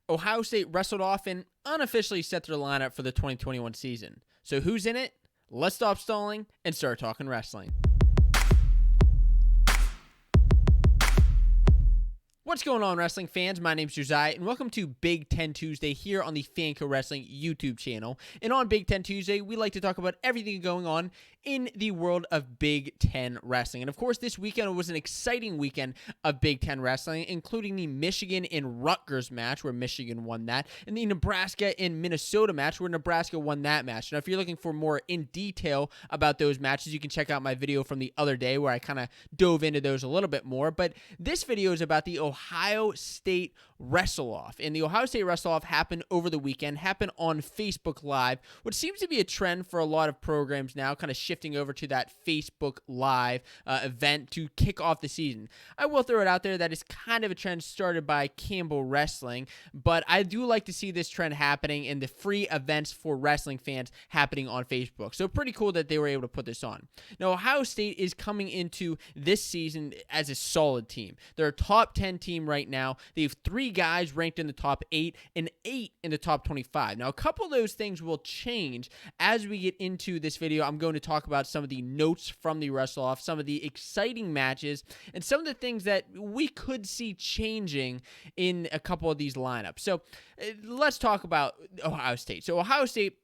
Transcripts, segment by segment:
Ohio State wrestled off and unofficially set their lineup for the 2021 season. So who's in it? Let's stop stalling and start talking wrestling. What's going on, wrestling fans? My name's Josiah, and welcome to Big Ten Tuesday here on the Fanco Wrestling YouTube channel. And on Big Ten Tuesday, we like to talk about everything going on in the world of Big Ten wrestling. And of course, this weekend was an exciting weekend of Big Ten wrestling, including the Michigan and Rutgers match, where Michigan won that, and the Nebraska and Minnesota match, where Nebraska won that match. Now, if you're looking for more in detail about those matches, you can check out my video from the other day where I kind of dove into those a little bit more. But this video is about the Ohio State Wrestle-Off. And the Ohio State Wrestle-Off happened over the weekend, happened on Facebook Live, which seems to be a trend for a lot of programs now, kind of shifting over to that Facebook Live event to kick off the season. I will throw it out there that is kind of a trend started by Campbell Wrestling, but I do like to see this trend happening in the free events for wrestling fans happening on Facebook. So pretty cool that they were able to put this on. Now, Ohio State is coming into this season as a solid team. They're a top 10 team right now. They have 3 guys ranked in the top 8 and 8 in the top 25. Now, a couple of those things will change as we get into this video. I'm going to talk about some of the notes from the wrestle-off, some of the exciting matches, and some of the things that we could see changing in a couple of these lineups. So let's talk about Ohio State. So Ohio State,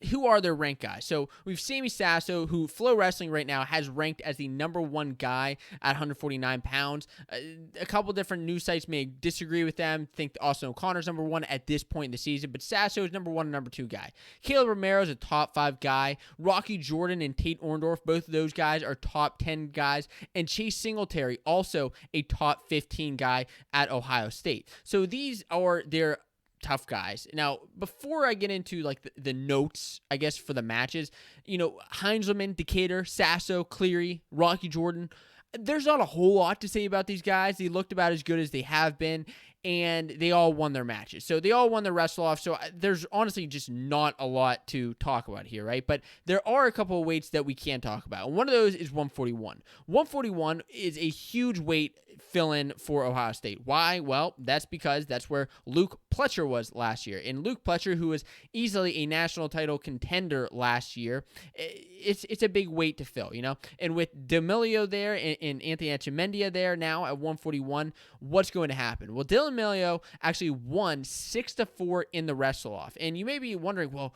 who are their ranked guys? So we've Sammy Sasso, who Flow Wrestling right now has ranked as the #1 guy at 149 pounds. A couple different news sites may disagree with them, think Austin O'Connor's #1 at this point in the season, but Sasso is #1 and #2 guy. Caleb Romero is a top 5 guy. Rocky Jordan and Tate Orndorf, both of those guys are top 10 guys. And Chase Singletary, also a top 15 guy at Ohio State. So these are their tough guys. Now, before I get into like the notes, I guess, for the matches, Heinzelman, Decatur, Sasso, Cleary, Rocky Jordan, there's not a whole lot to say about these guys. They looked about as good as they have been, and they all won their matches. So they all won their wrestle-off, so there's honestly just not a lot to talk about here, right? But there are a couple of weights that we can talk about. And one of those is 141. 141 is a huge weight fill-in for Ohio State. Why? Well, that's because that's where Luke Pletcher was last year. And Luke Pletcher, who was easily a national title contender last year, it's a big weight to fill, And with D'Amelio there and Anthony Etcha Mendia there now at 141, what's going to happen? Well, Dylan D'Amelio actually won 6-4 in the wrestle-off. And you may be wondering, well,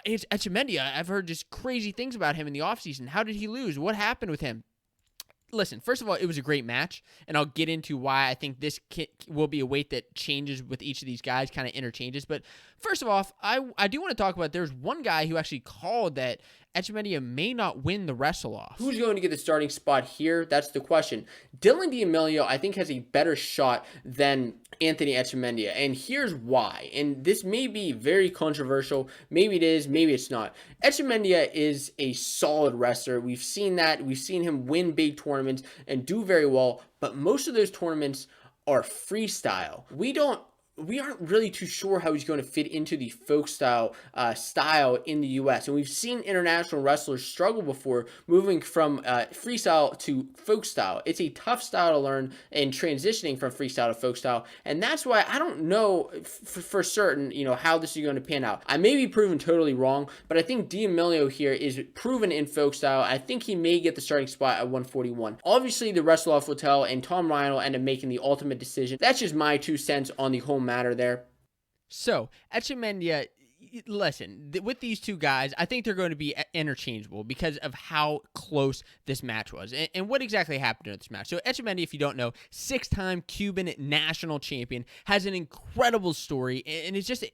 it's Etcha Mendia. I've heard just crazy things about him in the offseason. How did he lose? What happened with him? Listen, first of all, it was a great match, and I'll get into why I think this will be a weight that changes with each of these guys, kind of interchanges. But first of all, I do want to talk about there's one guy who actually called that Etcha Mendia may not win the wrestle-off. Who's going to get the starting spot here? That's the question. Dylan D'Amelio, I think, has a better shot than Anthony Etcha Mendia, and here's why. And this may be very controversial. Maybe it is, maybe it's not. Etcha Mendia is a solid wrestler. We've seen that. We've seen him win big tournaments and do very well, but most of those tournaments are freestyle. We aren't really too sure how he's going to fit into the folk style in the U.S. And we've seen international wrestlers struggle before moving from freestyle to folk style. It's a tough style to learn and transitioning from freestyle to folk style. And that's why I don't know for certain, how this is going to pan out. I may be proven totally wrong, but I think D'Amelio here is proven in folk style. I think he may get the starting spot at 141. Obviously, the wrestle-off will tell, and Tom Ryan will end up making the ultimate decision. That's just my 2 cents on the whole matter there. So, Etcha Mendia, listen, with these two guys, I think they're going to be interchangeable because of how close this match was. And what exactly happened in this match? So, Etcha Mendia, if you don't know, 6-time Cuban national champion, has an incredible story, and he's just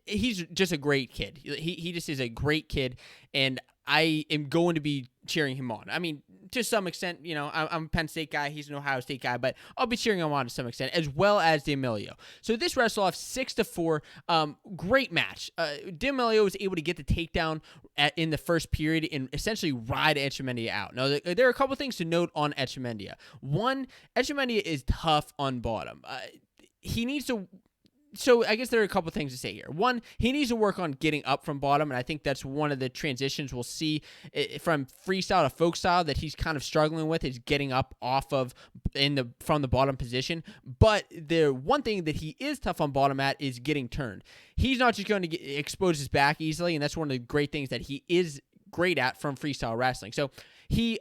a great kid. He just is a great kid, and I am going to be cheering him on. I mean, to some extent, I'm a Penn State guy, he's an Ohio State guy, but I'll be cheering him on to some extent, as well as D'Amelio. So this wrestle-off, 6-4, great match. D'Amelio was able to get the takedown in the first period and essentially ride Etcha Mendia out. Now, there are a couple things to note on Etcha Mendia. One, Etcha Mendia is tough on bottom. He needs to So I guess there are a couple things to say here. One, he needs to work on getting up from bottom, and I think that's one of the transitions we'll see from freestyle to folk style that he's kind of struggling with, is getting up off of from the bottom position. But the one thing that he is tough on bottom at is getting turned. He's not just going to expose his back easily, and that's one of the great things that he is great at from freestyle wrestling. So he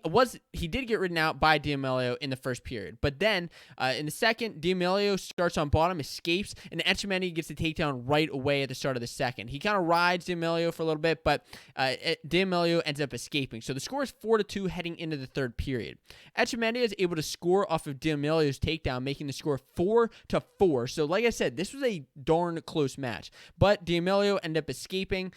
did get ridden out by D'Amelio in the first period, but then in the second, D'Amelio starts on bottom, escapes, and Etcha Mendia gets the takedown right away at the start of the second. He kind of rides D'Amelio for a little bit, but D'Amelio ends up escaping. So the score is 4-2 heading into the third period. Etcha Mendia is able to score off of D'Amelio's takedown, making the score 4-4. So like I said, this was a darn close match, but D'Amelio ended up escaping,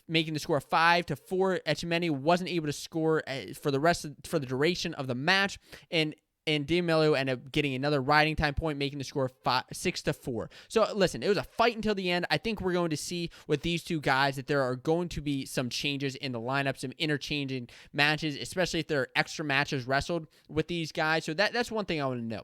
making the score 5-4. Etcha Mendia wasn't able to score for the duration of the match, and D'Amelio ended up getting another riding time point, making the score 6-4. So listen, it was a fight until the end. I think we're going to see with these two guys that there are going to be some changes in the lineup, some interchanging matches, especially if there are extra matches wrestled with these guys. So that's one thing I want to know.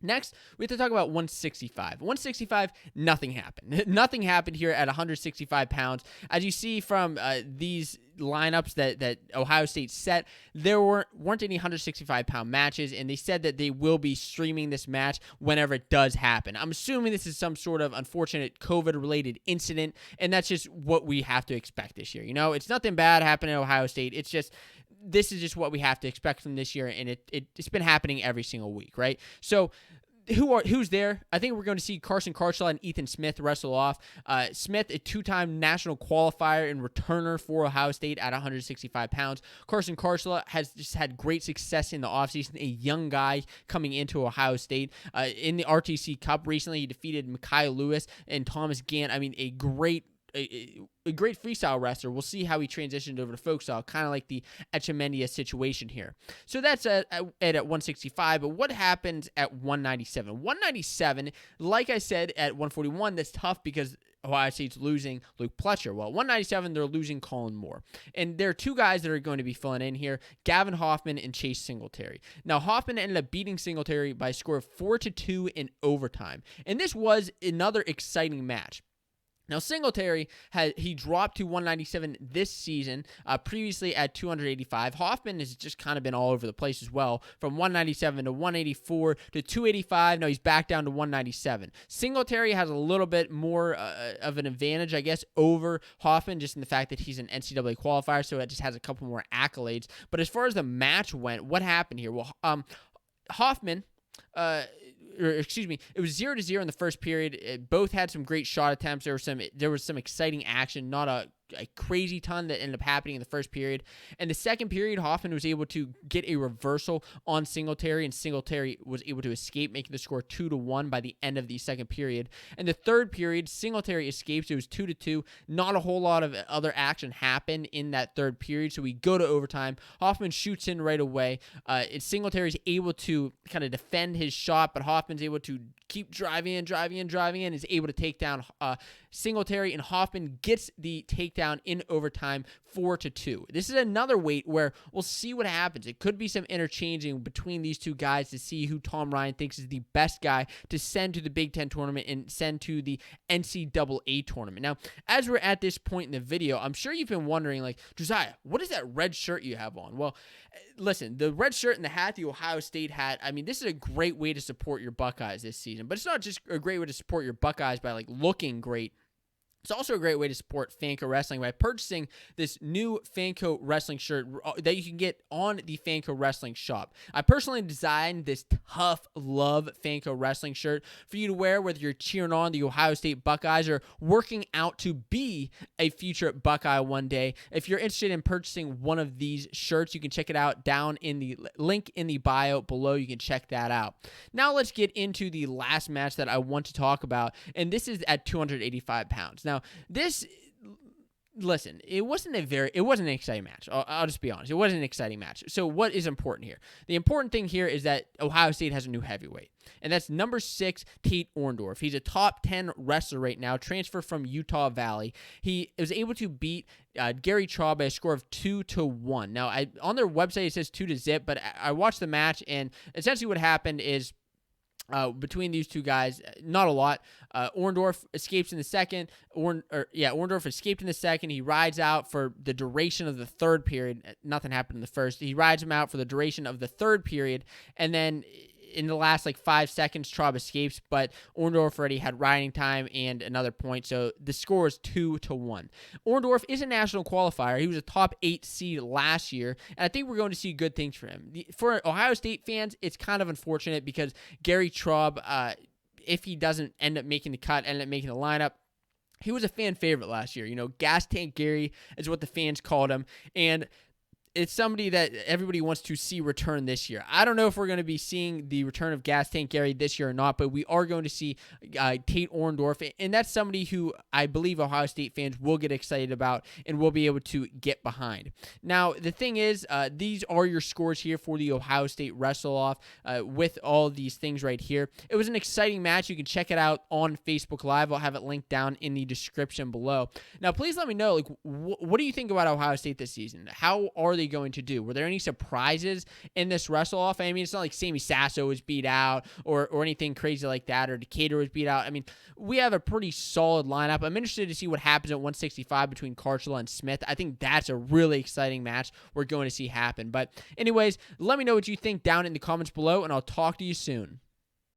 Next, we have to talk about 165. 165, nothing happened. Nothing happened here at 165 pounds. As you see from these lineups that Ohio State set, there weren't any 165-pound matches, and they said that they will be streaming this match whenever it does happen. I'm assuming this is some sort of unfortunate COVID-related incident, and that's just what we have to expect this year. You know, it's nothing bad happening at Ohio State. It's just, this is just what we have to expect from this year, and it's been happening every single week, right? So who's there? I think we're going to see Carson Karchla and Ethan Smith wrestle off. Smith, a two-time national qualifier and returner for Ohio State at 165 pounds. Carson Karchla has just had great success in the offseason, a young guy coming into Ohio State. In the RTC Cup recently, he defeated Mekhi Lewis and Thomas Gant. I mean, a great freestyle wrestler. We'll see how he transitioned over to folk style, kind of like the Etcha Mendia situation here. So that's at 165, but what happens at 197? 197, like I said, at 141, that's tough because Ohio State's losing Luke Pletcher. Well, 197, they're losing Colin Moore. And there are two guys that are going to be filling in here, Gavin Hoffman and Chase Singletary. Now, Hoffman ended up beating Singletary by a score of 4-2 in overtime. And this was another exciting match. Now, Singletary, he dropped to 197 this season, previously at 285. Hoffman has just kind of been all over the place as well, from 197 to 184 to 285. Now he's back down to 197. Singletary has a little bit more of an advantage, I guess, over Hoffman, just in the fact that he's an NCAA qualifier, so it just has a couple more accolades. But as far as the match went, what happened here? Well, Hoffman... it was 0-0 in the first period. Both had some great shot attempts. There was some exciting action, not a crazy ton that ended up happening in the first period. And the second period, Hoffman was able to get a reversal on Singletary, and Singletary was able to escape, making the score 2-1 by the end of the second period. And the third period, Singletary escapes. It was 2-2. Not a whole lot of other action happened in that third period, so we go to overtime. Hoffman shoots in right away. Singletary is able to kind of defend his shot, but Hoffman's able to keep driving in, is able to take down Singletary, and Hoffman gets the takedown in overtime 4-2. This is another weight where we'll see what happens. It could be some interchanging between these two guys to see who Tom Ryan thinks is the best guy to send to the Big Ten tournament and send to the NCAA tournament. Now, as we're at this point in the video, I'm sure you've been wondering, like, Josiah, what is that red shirt you have on? Well, listen, the red shirt and the hat, the Ohio State hat, I mean, this is a great way to support your Buckeyes this season. But it's not just a great way to support your Buckeyes by, like, looking great. It's also a great way to support Fanco Wrestling by purchasing this new Fanco Wrestling shirt that you can get on the Fanco Wrestling shop. I personally designed this tough love Fanco Wrestling shirt for you to wear whether you're cheering on the Ohio State Buckeyes or working out to be a future Buckeye one day. If you're interested in purchasing one of these shirts, you can check it out down in the link in the bio below. You can check that out. Now let's get into the last match that I want to talk about, and this is at 285 pounds. Now, listen, it wasn't an exciting match. I'll just be honest. It wasn't an exciting match. So what is important here? The important thing here is that Ohio State has a new heavyweight, and that's number 6, Tate Orndorf. He's a top 10 wrestler right now, transferred from Utah Valley. He was able to beat Gary Chaw by a score of 2-1. Now, on their website, it says 2-0, but I watched the match, and essentially what happened is between these two guys, not a lot. Orndorf escapes in the second. Orndorf escaped in the second. He rides out for the duration of the third period. Nothing happened in the first. He rides him out for the duration of the third period, and then in the last 5 seconds, Traub escapes, but Orndorf already had riding time and another point, so the score is 2-1. Orndorf is a national qualifier. He was a top 8 seed last year, and I think we're going to see good things for him. For Ohio State fans, it's kind of unfortunate because Gary Traub, if he doesn't end up making the cut, end up making the lineup, he was a fan favorite last year. Gas Tank Gary is what the fans called him, and it's somebody that everybody wants to see return this year. I don't know if we're going to be seeing the return of Gas Tank Gary this year or not, but we are going to see Tate Orndorf, and that's somebody who I believe Ohio State fans will get excited about and will be able to get behind. Now, the thing is, these are your scores here for the Ohio State Wrestle-Off with all these things right here. It was an exciting match. You can check it out on Facebook Live. I'll have it linked down in the description below. Now, please let me know, what do you think about Ohio State this season? How are they going to do? Were there any surprises in this wrestle-off? I mean, it's not like Sammy Sasso was beat out or anything crazy like that, or Decatur was beat out. I mean, we have a pretty solid lineup. I'm interested to see what happens at 165 between Karchula and Smith. I think that's a really exciting match we're going to see happen. But anyways, let me know what you think down in the comments below, and I'll talk to you soon.